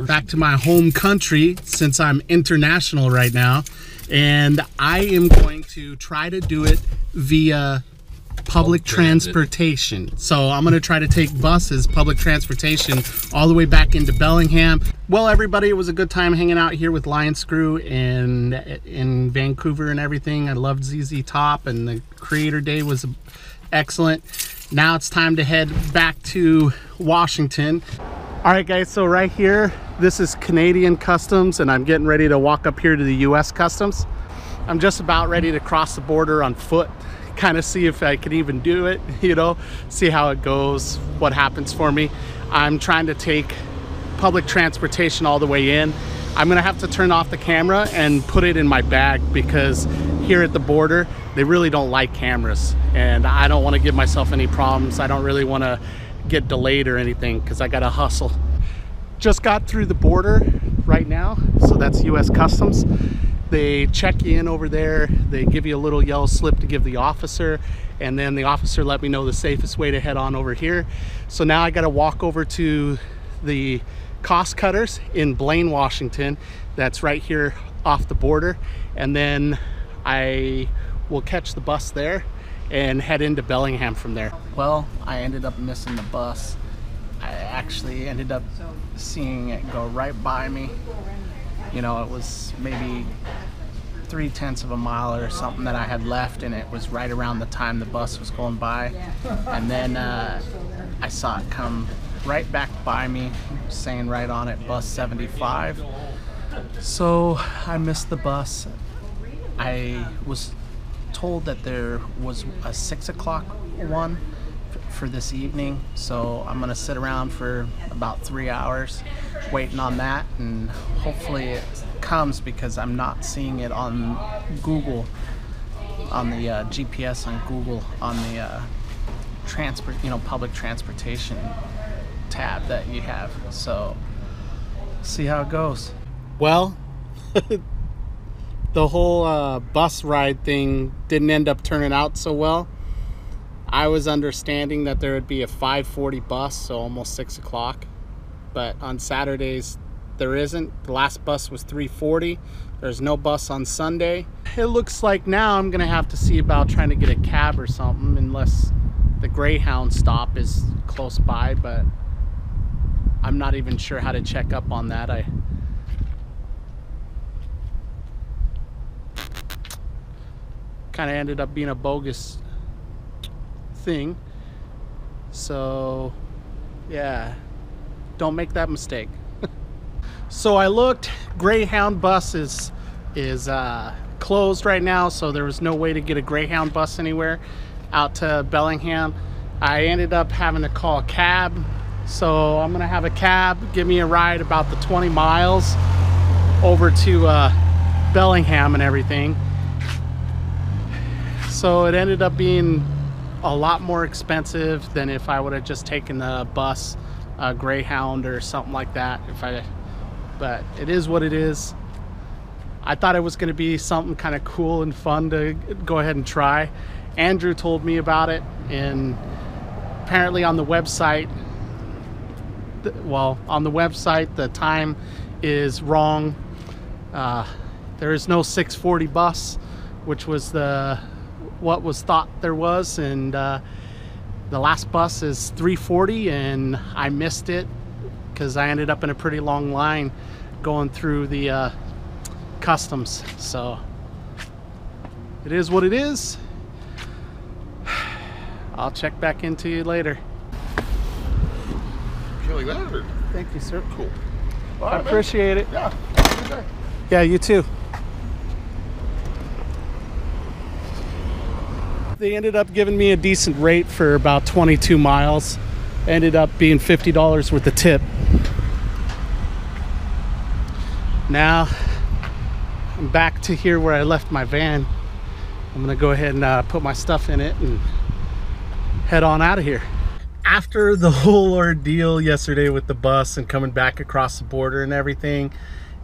back to my home country since I'm international right now, and I am going to try to do it via public transportation. So I'm going to try to take buses, public transportation, all the way back into Bellingham. Well, everybody, it was a good time hanging out here with Lion Screw and in Vancouver and everything. I loved ZZ Top, and the Creator Day was excellent. Now it's time to head back to Washington. All right, guys, so right here, this is Canadian Customs, and I'm getting ready to walk up here to the US Customs. I'm just about ready to cross the border on foot, kind of see if I can even do it, you know, see how it goes, what happens for me. I'm trying to take public transportation all the way in. I'm gonna have to turn off the camera and put it in my bag, because here at the border, they really don't like cameras, and I don't want to give myself any problems. I don't really want to get delayed or anything, because I gotta hustle. Just got through the border right now, so that's US Customs. They check you in over there, they give you a little yellow slip to give the officer, and then the officer let me know the safest way to head on over here. So now I gotta walk over to the Cost Cutters in Bellingham, Washington. That's right here off the border, and then I will catch the bus there and head into Bellingham from there. Well, I ended up missing the bus. I actually ended up seeing it go right by me. You know, it was maybe 3/10 of a mile or something that I had left, and it was right around the time the bus was going by. And then I saw it come right back by me, saying right on it, bus 75. So I missed the bus. I was told that there was a 6 o'clock one for this evening, so I'm gonna sit around for about 3 hours waiting on that, and hopefully it comes, because I'm not seeing it on Google, on the GPS on Google, on the public transportation tab that you have. So see how it goes. Well, the whole bus ride thing didn't end up turning out so well. I was understanding that there would be a 5:40 bus, so almost 6 o'clock. But on Saturdays, there isn't. The last bus was 3:40. There's no bus on Sunday. It looks like now I'm gonna have to see about trying to get a cab or something, unless the Greyhound stop is close by, but I'm not even sure how to check up on that. I kind of ended up being a bogus thing, so yeah, don't make that mistake. So I looked, Greyhound bus is closed right now, so there was no way to get a Greyhound bus anywhere out to Bellingham. I ended up having to call a cab, so I'm gonna have a cab give me a ride about the 20 miles over to Bellingham and everything. So it ended up being a lot more expensive than if I would have just taken the bus, Greyhound or something like that. But it is what it is. I thought it was going to be something kind of cool and fun to go ahead and try. Andrew told me about it, and apparently on the website, the time is wrong. There is no 6:40 bus, which was what was thought there was, and the last bus is 3:40, and I missed it because I ended up in a pretty long line going through the customs. So it is what it is. I'll check back into you later. Really good, or? Thank you, sir. Cool. I appreciate it. Yeah. Have a good day. Yeah, you too. They ended up giving me a decent rate for about 22 miles. Ended up being $50 worth of tip. Now I'm back to here where I left my van. I'm gonna go ahead and put my stuff in it and head on out of here. After the whole ordeal yesterday with the bus and coming back across the border and everything,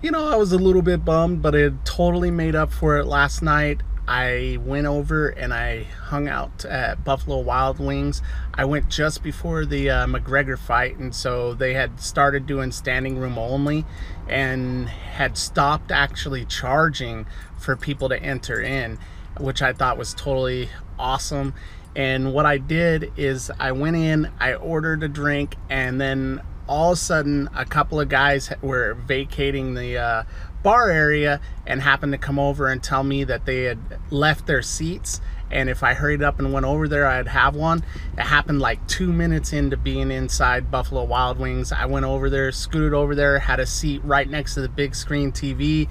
you know, I was a little bit bummed, but it totally made up for it last night. I went over and I hung out at Buffalo Wild Wings. I went just before the McGregor fight, and so they had started doing standing room only and had stopped actually charging for people to enter in, which I thought was totally awesome. And what I did is I went in, I ordered a drink, and then all of a sudden a couple of guys were vacating the bar area and happened to come over and tell me that they had left their seats, and if I hurried up and went over there I'd have one. It happened like 2 minutes into being inside Buffalo Wild Wings. I went over there, scooted over there, had a seat right next to the big screen TV.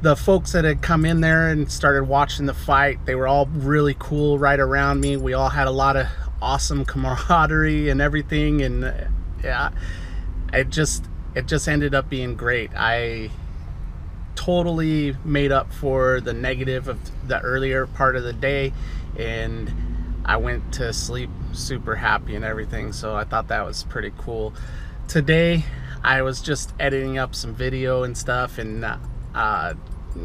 The folks that had come in there and started watching the fight, they were all really cool right around me. We all had a lot of awesome camaraderie and everything, and yeah, it just ended up being great. I totally made up for the negative of the earlier part of the day, and I went to sleep super happy and everything, so I thought that was pretty cool. Today I was just editing up some video and stuff, and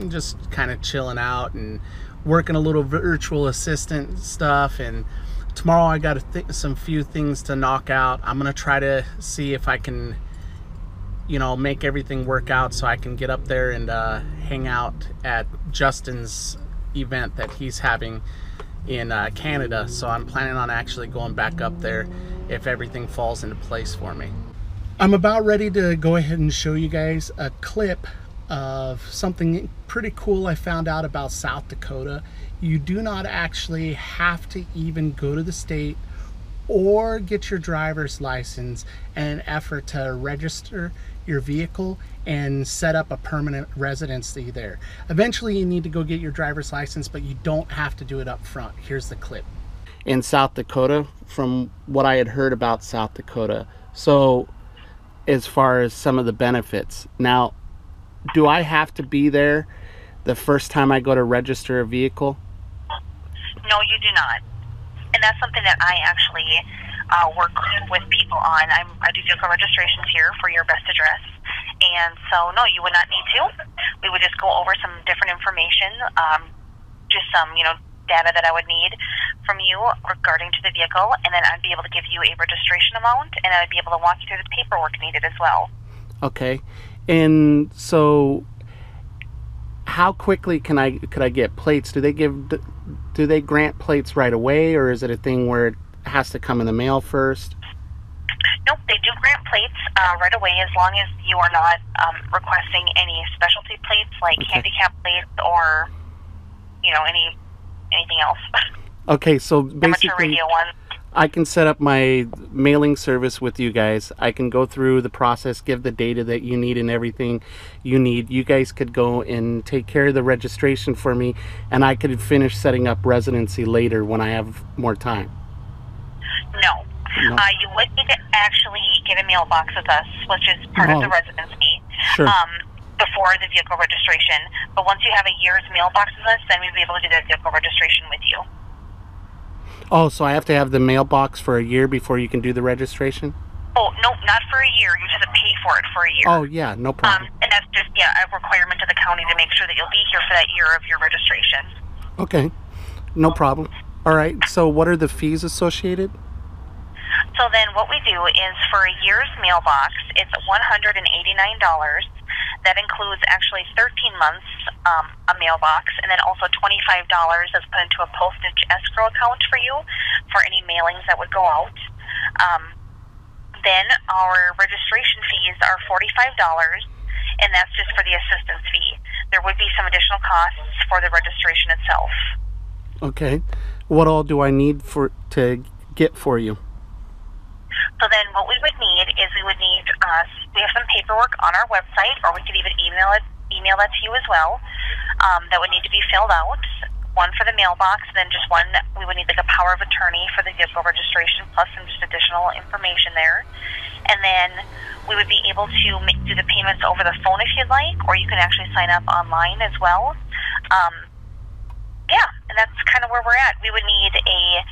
just kind of chilling out and working a little virtual assistant stuff. And tomorrow I got some few things to knock out. I'm gonna try to see if I can, you know, make everything work out so I can get up there and hang out at Justin's event that he's having in Canada. So I'm planning on actually going back up there if everything falls into place for me. I'm about ready to go ahead and show you guys a clip of something pretty cool I found out about South Dakota. You do not actually have to even go to the state or get your driver's license in an effort to register your vehicle and set up a permanent residency there. Eventually you need to go get your driver's license, but you don't have to do it up front. Here's the clip. In South Dakota, from what I had heard about South Dakota, so as far as some of the benefits. Now, do I have to be there the first time I go to register a vehicle? No, you do not. And that's something that I actually work with people on. I do vehicle registrations here for your best address. And so, no, you would not need to. We would just go over some different information, just some, you know, data that I would need from you regarding to the vehicle. And then I'd be able to give you a registration amount, and I'd be able to walk you through the paperwork needed as well. Okay. And so how quickly could I get plates? Do they grant plates right away, or is it a thing where it has to come in the mail first? Nope, they do grant plates right away, as long as you are not requesting any specialty plates like handicap plates or, you know, anything else. Okay, so basically radio ones. I can set up my mailing service with you guys. I can go through the process, give the data that you need and everything you need. You guys could go and take care of the registration for me, and I could finish setting up residency later when I have more time. No. You would need to actually get a mailbox with us, which is part of the residency. Sure. Before the vehicle registration. But once you have a year's mailbox with us, then we'll be able to do that vehicle registration with you. Oh, so I have to have the mailbox for a year before you can do the registration? Oh, no, not for a year. You just have to pay for it for a year. Oh, yeah, no problem. And that's just, yeah, a requirement of the county to make sure that you'll be here for that year of your registration. Okay, no problem. All right, so what are the fees associated? So then what we do is for a year's mailbox, it's $189. That includes actually 13 months a mailbox, and then also $25 that's put into a postage escrow account for you for any mailings that would go out. Then our registration fees are $45, and that's just for the assistance fee. There would be some additional costs for the registration itself. Okay. What all do I need to get for you? So then what we would need is we have some paperwork on our website, or we could even email that to you as well, that would need to be filled out. One for the mailbox, then just one, we would need like a power of attorney for the vehicle registration, plus some just additional information there. And then we would be able to do the payments over the phone if you'd like, or you can actually sign up online as well. Yeah, and that's kind of where we're at. We would need a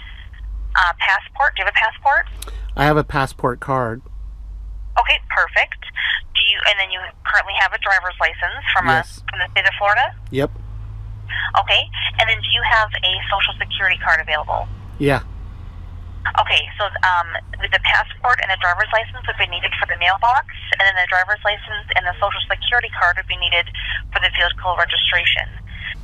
passport. Do you have a passport? I have a passport card. Okay, perfect. And then you currently have a driver's license from the state of Florida? Yep. Okay, and then do you have a social security card available? Yeah. Okay, so the passport and the driver's license would be needed for the mailbox, and then the driver's license and the social security card would be needed for the vehicle registration.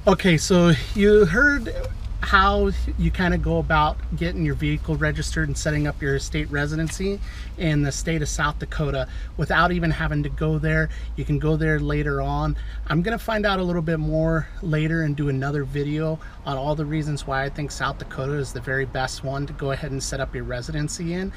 Okay, so you heard how you kind of go about getting your vehicle registered and setting up your state residency in the state of South Dakota without even having to go there. You can go there later on. I'm going to find out a little bit more later and do another video on all the reasons why I think South Dakota is the very best one to go ahead and set up your residency in.